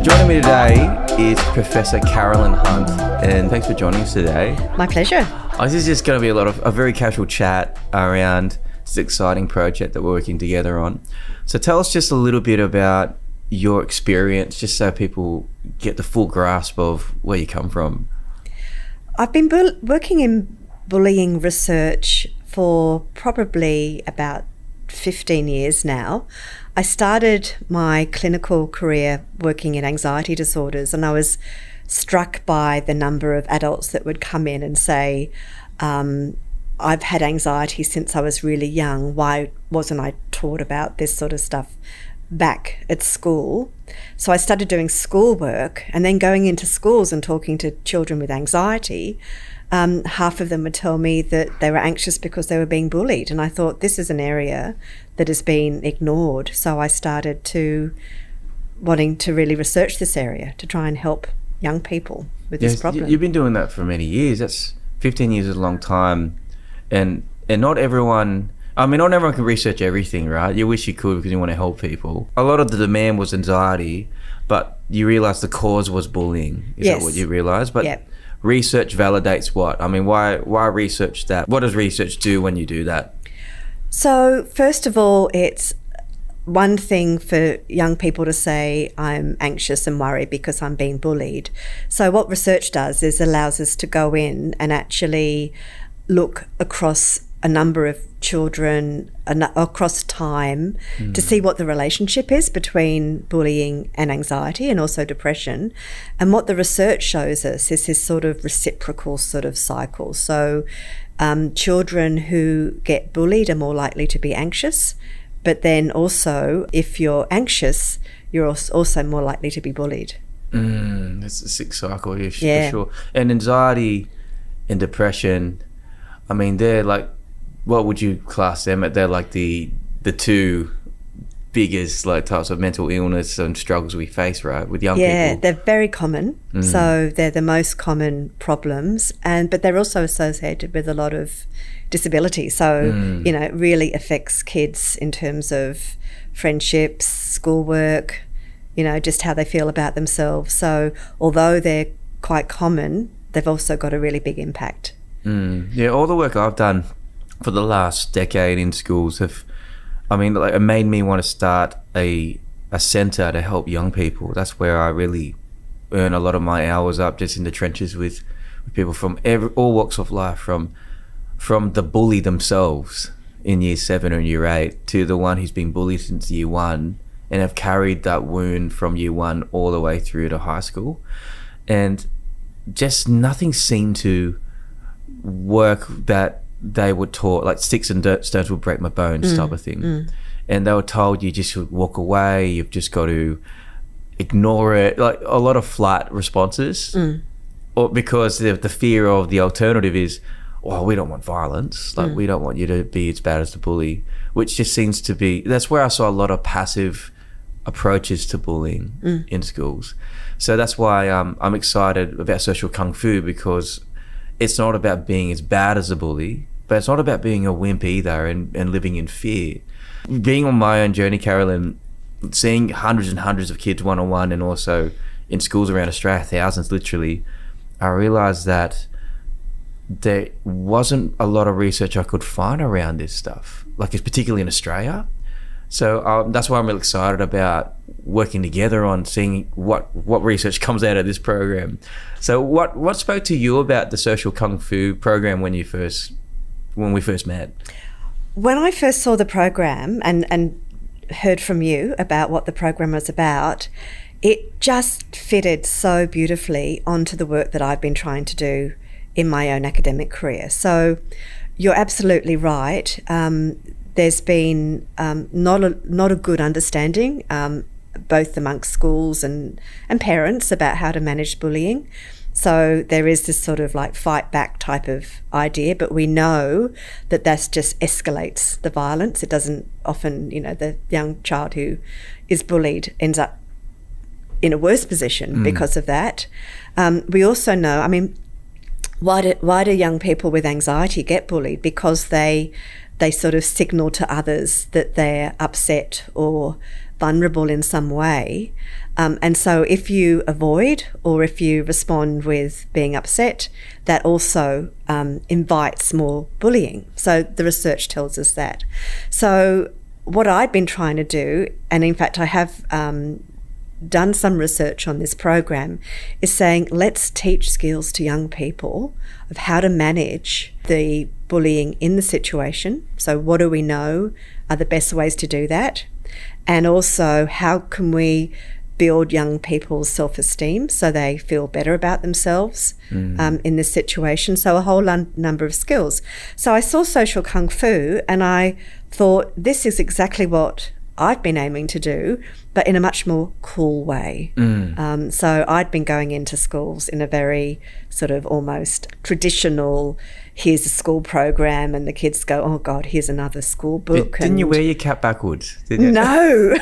Joining me today is Professor Carolyn Hunt, and thanks for joining us today. My pleasure. This is just going to be a very casual chat around this exciting project that we're working together on. So tell us just a little bit about your experience, just so people get the full grasp of where you come from. I've been working in bullying research for probably about 15 years now. I started my clinical career working in anxiety disorders, and I was struck by the number of adults that would come in and say, I've had anxiety since I was really young. Why wasn't I taught about this sort of stuff back at school? So I started doing schoolwork, and then going into schools and talking to children with anxiety. Half of them would tell me that they were anxious because they were being bullied, and I thought, this is an area that has been ignored. So I started wanting to really research this area to try and help young people with this problem. You've been doing that for many years. That's 15 years is a long time, and not everyone can research everything, right? You wish you could because you want to help people. A lot of the demand was anxiety, but you realised the cause was bullying. Is that what you realised? But yep. Research validates what? I mean, why research that? What does research do when you do that? So first of all, it's one thing for young people to say, I'm anxious and worried because I'm being bullied. So what research does is allows us to go in and actually look across a number of children across time to see what the relationship is between bullying and anxiety and also depression. And what the research shows us is this sort of reciprocal sort of cycle. So children who get bullied are more likely to be anxious, but then also if you're anxious, you're also more likely to be bullied. It's a sick cycle, for sure. And anxiety and depression, I mean, they're like, what would you class them at? They're like the two biggest types of mental illness and struggles we face, right, with young people. Yeah, they're very common. So they're the most common problems, but they're also associated with a lot of disability. So, it really affects kids in terms of friendships, schoolwork, just how they feel about themselves. So although they're quite common, they've also got a really big impact. Yeah, all the work I've done for the last decade in schools it made me want to start a centre to help young people. That's where I really earn a lot of my hours up, just in the trenches with people from all walks of life, from the bully themselves in year 7 or year 8 to the one who's been bullied since year 1 and have carried that wound from year 1 all the way through to high school. And just nothing seemed to work that they were taught, like sticks and stones will break my bones type of thing. And they were told you just should walk away, you've just got to ignore it, like a lot of flat responses. Or because the fear of the alternative is, well, we don't want violence, we don't want you to be as bad as the bully, which just seems to be, that's where I saw a lot of passive approaches to bullying in schools. So that's why I'm excited about social kung fu, because it's not about being as bad as a bully, but it's not about being a wimp either and living in fear. Being on my own journey, Carolyn, seeing hundreds and hundreds of kids one-on-one and also in schools around Australia, thousands literally, I realised that there wasn't a lot of research I could find around this stuff, it's particularly in Australia. So that's why I'm really excited about working together on seeing what research comes out of this program. So what spoke to you about the social kung fu program when we first met? When I first saw the program and heard from you about what the program was about, it just fitted so beautifully onto the work that I've been trying to do in my own academic career. So you're absolutely right. There's been not a good understanding, both amongst schools and parents, about how to manage bullying. So there is this sort of fight back type of idea, but we know that just escalates the violence. It doesn't often, the young child who is bullied ends up in a worse position because of that. We also know, why do young people with anxiety get bullied? Because they sort of signal to others that they're upset or vulnerable in some way. And so if you avoid or if you respond with being upset, that also invites more bullying. So the research tells us that. So what I've been trying to do, and in fact I have done some research on this program, is saying let's teach skills to young people of how to manage the bullying in the situation. So what do we know are the best ways to do that? And also, how can we build young people's self-esteem so they feel better about themselves in this situation? So a whole number of skills. So I saw social kung fu and I thought, this is exactly what I've been aiming to do, but in a much more cool way. So I'd been going into schools in a very sort of almost traditional, here's a school program and the kids go, oh God, here's another school book. Didn't you wear your cap backwards? Did you? No.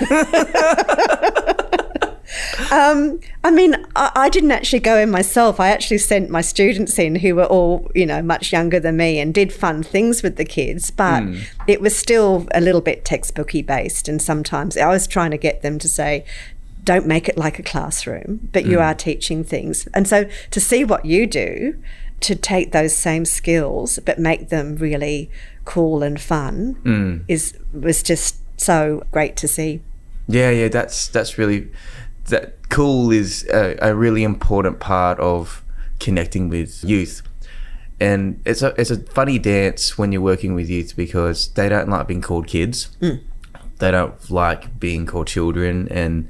I mean, I didn't actually go in myself. I actually sent my students in who were all, much younger than me and did fun things with the kids, but it was still a little bit textbooky based. And sometimes I was trying to get them to say, don't make it like a classroom, but you are teaching things. And so to see what you do, to take those same skills but make them really cool and fun was just so great to see. Yeah, that's really... That cool is a really important part of connecting with youth, and it's a funny dance when you're working with youth because they don't like being called kids, they don't like being called children, and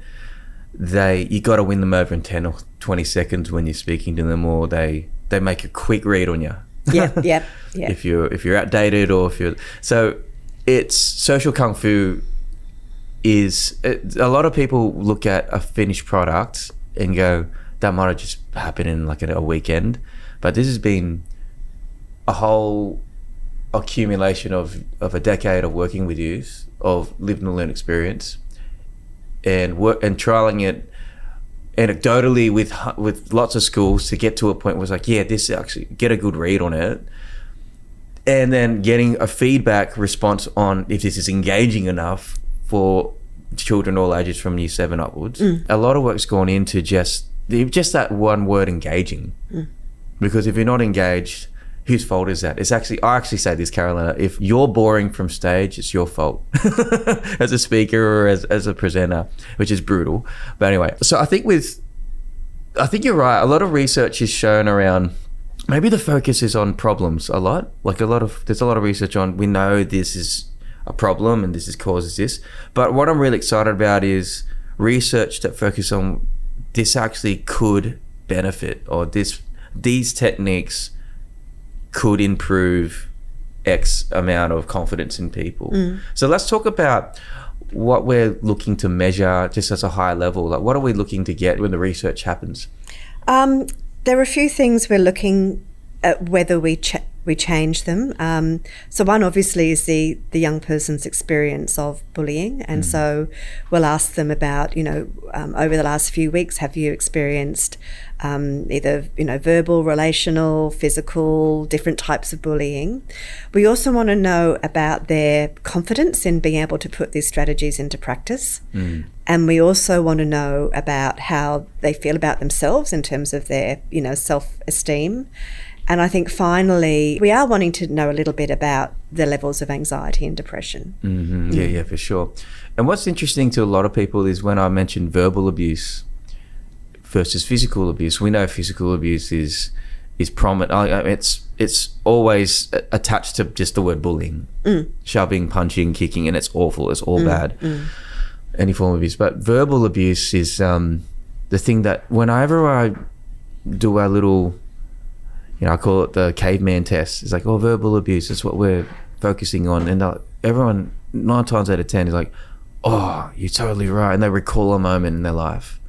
you got to win them over in 10 or 20 seconds when you're speaking to them, or they make a quick read on you. Yeah. If you're outdated or it's social kung fu. A lot of people look at a finished product and go, that might have just happened in like a weekend, but this has been a whole accumulation of a decade of working with youth, of live and learn experience, and trialing it anecdotally with lots of schools to get to a point where it's like, yeah, this actually get a good read on it, and then getting a feedback response on if this is engaging enough for children all ages from year 7 upwards. A lot of work's gone into just that one word, engaging. Because if you're not engaged, whose fault is that? I actually say this, Carolina, if you're boring from stage, it's your fault as a speaker or as a presenter, which is brutal. But anyway, so I think you're right. A lot of research is shown around, maybe the focus is on problems a lot. There's a lot of research on, we know this is a problem and this causes this, but what I'm really excited about is research that focus on this actually could benefit, or these techniques could improve X amount of confidence in people. So let's talk about what we're looking to measure just as a high level. Like, what are we looking to get when the research happens? There are a few things we're looking at whether we change them. So one obviously is the young person's experience of bullying, and so we'll ask them about, over the last few weeks, have you experienced either verbal, relational, physical, different types of bullying. We also want to know about their confidence in being able to put these strategies into practice, and we also want to know about how they feel about themselves in terms of their self-esteem. And I think finally, we are wanting to know a little bit about the levels of anxiety and depression. Yeah, for sure. And what's interesting to a lot of people is when I mention verbal abuse versus physical abuse, we know physical abuse is prominent. It's always attached to just the word bullying, shoving, punching, kicking, and it's awful. It's all bad, any form of abuse. But verbal abuse is the thing that whenever I do our little... I call it the caveman test. It's like, verbal abuse is what we're focusing on. And everyone, 9 times out of 10 is like, oh, you're totally right. And they recall a moment in their life,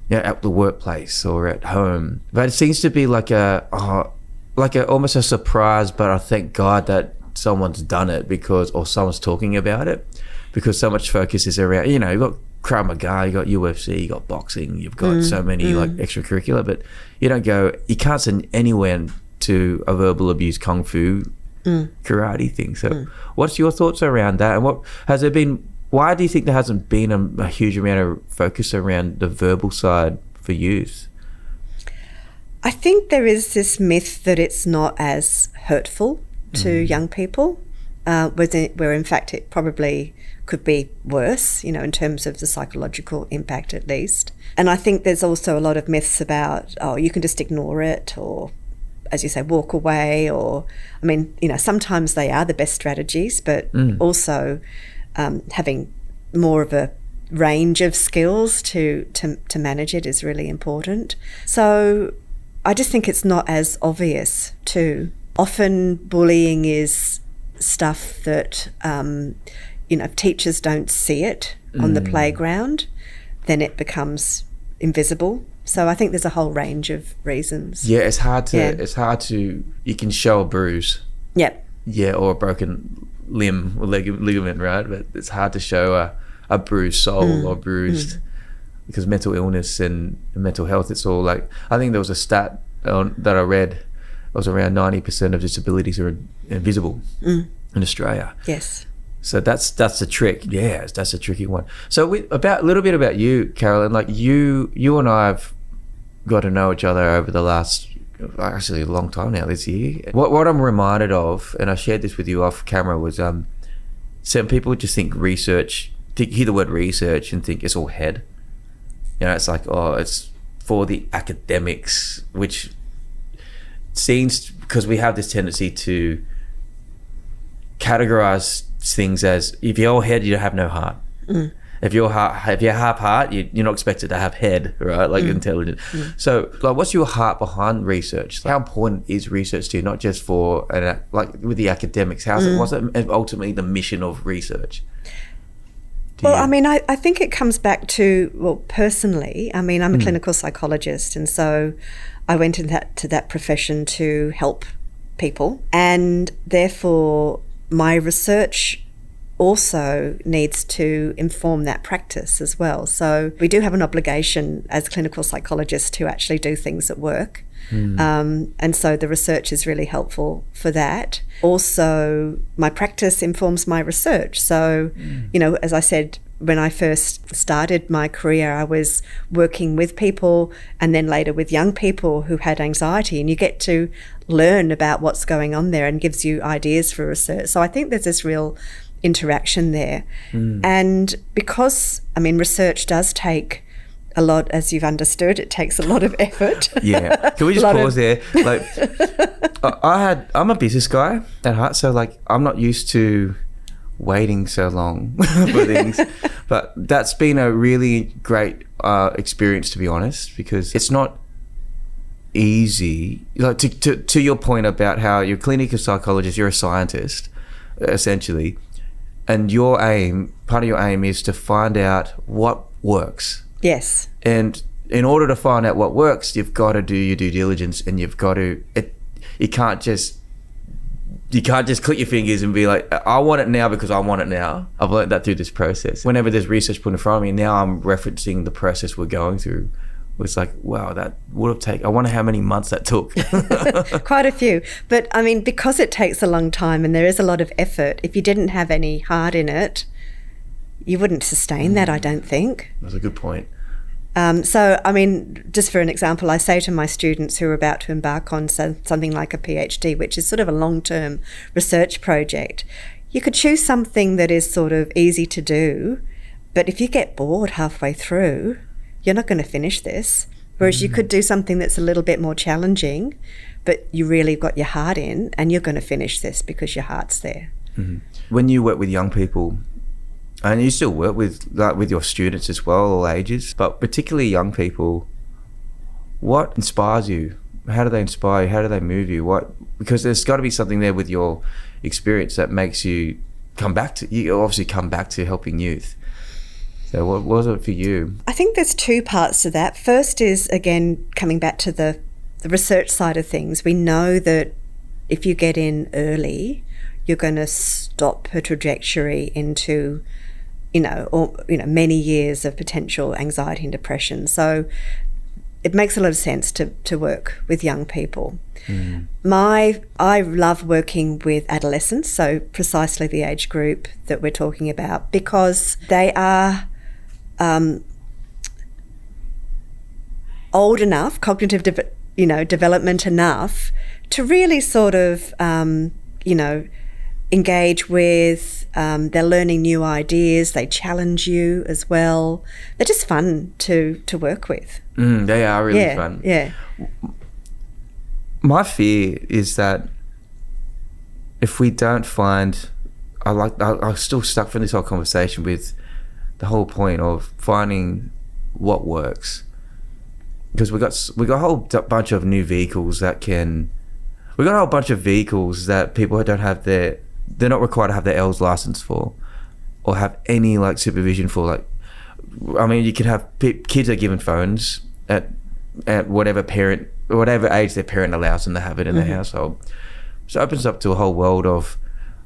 at the workplace or at home. But it seems to be like almost a surprise, but I thank God that someone's done it or someone's talking about it, because so much focus is around, you've got Krav Maga, you got UFC, you got boxing, you've got so many like extracurricular, but you can't send anywhere to a verbal abuse kung fu karate thing. So what's your thoughts around that? And what has there been, why do you think there hasn't been a huge amount of focus around the verbal side for youth? I think there is this myth that it's not as hurtful to young people, where in fact it probably could be worse, in terms of the psychological impact at least. And I think there's also a lot of myths about, you can just ignore it, or, as you say, walk away, or, sometimes they are the best strategies, but also having more of a range of skills to manage it is really important. So I just think it's not as obvious too. Often bullying is stuff that, if teachers don't see it on the playground, then it becomes invisible. So I think there's a whole range of reasons. Yeah, it's hard to, you can show a bruise. Yep. Yeah, or a broken limb or ligament, right? But it's hard to show a bruised soul or bruised, because mental illness and mental health, it's all like, I think there was a stat that I read, it was around 90% of disabilities are invisible in Australia. Yes. So that's the trick. Yeah, that's a tricky one. So a little bit about you, Carolyn. Like you and I have got to know each other over the last, actually a long time now, this year. What I'm reminded of, and I shared this with you off camera, was some people just think research, hear the word research and think it's all head. It's like, it's for the academics, which seems, because we have this tendency to categorize things as, if you're all head, you have no heart. If you're half heart, you're not expected to have head, right? Like intelligent. So, like, what's your heart behind research? How important is research to you? Not just for like with the academics. What's ultimately the mission of research? I think it comes back to, personally, I'm a clinical psychologist, and so I went into that profession to help people, and therefore my research also needs to inform that practice as well. So we do have an obligation as clinical psychologists to actually do things that work. And so the research is really helpful for that. Also, my practice informs my research. So, as I said, when I first started my career, I was working with people and then later with young people who had anxiety, and you get to learn about what's going on there and gives you ideas for research. So I think there's this real interaction there. And because, research does take a lot, as you've understood, it takes a lot of effort. Yeah. Can we just pause there? Like, I'm a business guy at heart, so like I'm not used to waiting so long for things. But that's been a really great experience, to be honest, because it's not easy. Like to your point about how you're a clinical psychologist, you're a scientist, essentially, and part of your aim is to find out what works. Yes. And in order to find out what works, you've got to do your due diligence, and you can't just click your fingers and be like, I want it now because I want it now. I've learned that through this process. Whenever there's research put in front of me, now I'm referencing the process we're going through. It's like, wow, that would have taken, I wonder how many months that took. Quite a few. But because it takes a long time and there is a lot of effort, if you didn't have any heart in it, you wouldn't sustain that, I don't think. That's a good point. Just for an example, I say to my students who are about to embark on something like a PhD, which is sort of a long-term research project, you could choose something that is sort of easy to do, but if you get bored halfway through, you're not going to finish this. Whereas you could do something that's a little bit more challenging, but you really got your heart in, and you're going to finish this because your heart's there. When you work with young people, and you still work with your students as well, all ages, but particularly young people, what inspires you? How do they inspire you? How do they move you? Because there's got to be something there with your experience that makes you come back to helping youth. So what was it for you? I think there's two parts to that. First is, again, coming back to the research side of things. We know that if you get in early, you're going to stop a trajectory into many years of potential anxiety and depression. So it makes a lot of sense to work with young people. I love working with adolescents, so precisely the age group that we're talking about, because they are old enough, cognitive development enough to really sort of engage with. They're learning new ideas. They challenge you as well. They're just fun to work with. They are really fun. Yeah. My fear is that if we don't find, I'm still stuck from this whole conversation with the whole point of finding what works, because we got a whole bunch of new vehicles we got a whole bunch of vehicles that people don't have they're not required to have their L's license for, or have any like supervision for. Like, I mean, you could have kids are given phones at whatever age their parent allows them to have it in their household. So it opens up to a whole world of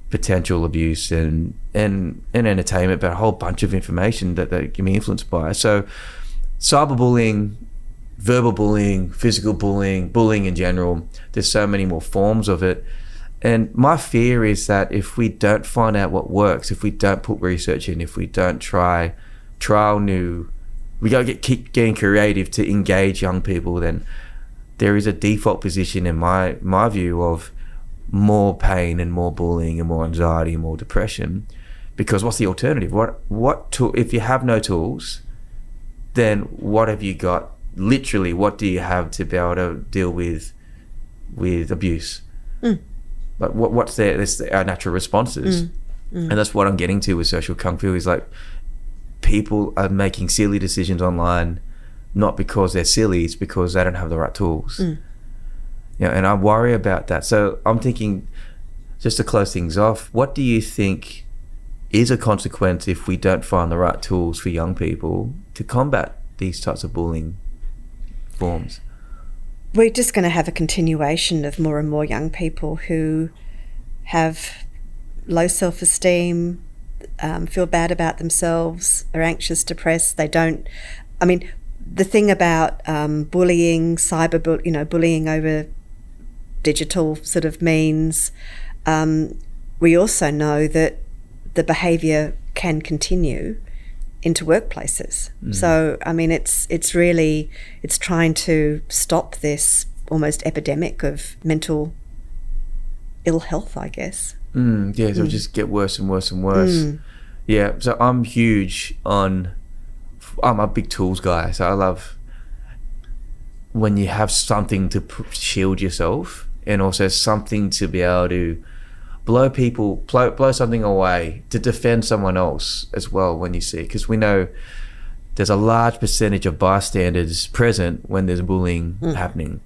potential abuse and entertainment, but a whole bunch of information that they can be influenced by. So cyberbullying, verbal bullying, physical bullying in general, there's so many more forms of it. And my fear is that if we don't find out what works, if we don't put research in, if we don't trial new, we gotta keep getting creative to engage young people, then there is a default position in my view of more pain and more bullying and more anxiety and more depression. Because what's the alternative? What tool? If you have no tools, then what have you got? Literally, what do you have to be able to deal with abuse? Like what's our natural responses? And that's what I'm getting to with social kung fu, is like people are making silly decisions online, not because they're silly, it's because they don't have the right tools. And I worry about that. So I'm thinking, just to close things off, what do you think is a consequence if we don't find the right tools for young people to combat these types of bullying forms? We're just going to have a continuation of more and more young people who have low self-esteem, feel bad about themselves, are anxious, depressed. The thing about bullying, bullying over digital sort of means, we also know that the behaviour can continue into workplaces. So, it's trying to stop this almost epidemic of mental ill health, I guess. So it'll just get worse and worse and worse. Yeah, so I'm a big tools guy, so I love when you have something to shield yourself, and also something to be able to blow something away, to defend someone else as well when you see, because we know there's a large percentage of bystanders present when there's bullying happening.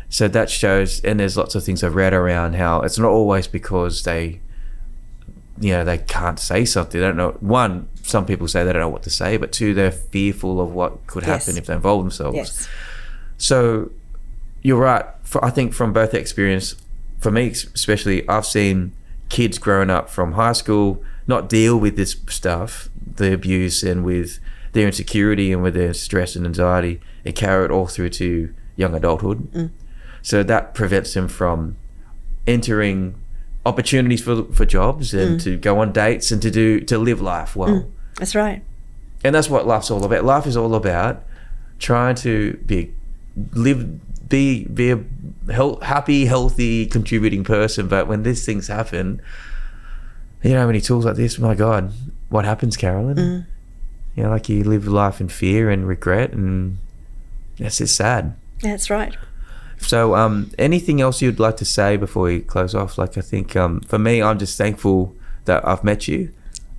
So that shows, and there's lots of things I've read around how it's not always because they can't say something. They don't know. One, some people say they don't know what to say, but two, they're fearful of what could happen if they involve themselves. Yes. So you're right. I think from both experience, for me especially, I've seen kids growing up from high school not deal with this stuff, the abuse, and with their insecurity and with their stress and anxiety, and carry it all through to young adulthood. So that prevents them from entering opportunities for jobs and to go on dates and to live life well. That's right. And that's what life's all about. Life is all about trying to be a happy, healthy, contributing person. But when these things happen, when he talks like this, my God, what happens, Carolyn? Like you live life in fear and regret, and that's just sad. That's right. So anything else you'd like to say before we close off? Like, I think for me, I'm just thankful that I've met you.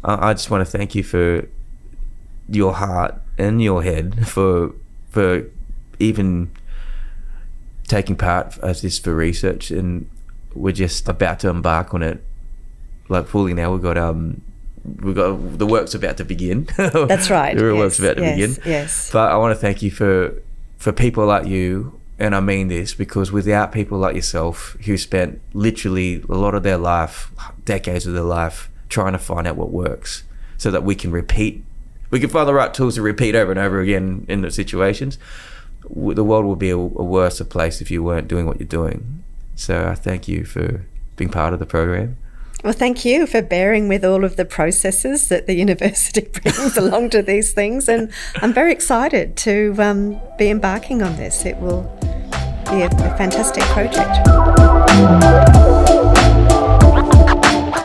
I just want to thank you for your heart and your head for even taking part as this for research, and we're just about to embark on it like fully now. We've got the work's about to begin. That's right. The work's about to begin. Yes. But I want to thank you for people like you. And I mean this because without people like yourself who spent literally a lot of their life, decades of their life, trying to find out what works so that we can find the right tools to repeat over and over again in the situations, the world would be a worse place if you weren't doing what you're doing. So I thank you for being part of the program. Well, thank you for bearing with all of the processes that the university brings along to these things. And I'm very excited to be embarking on this. It will be a fantastic project.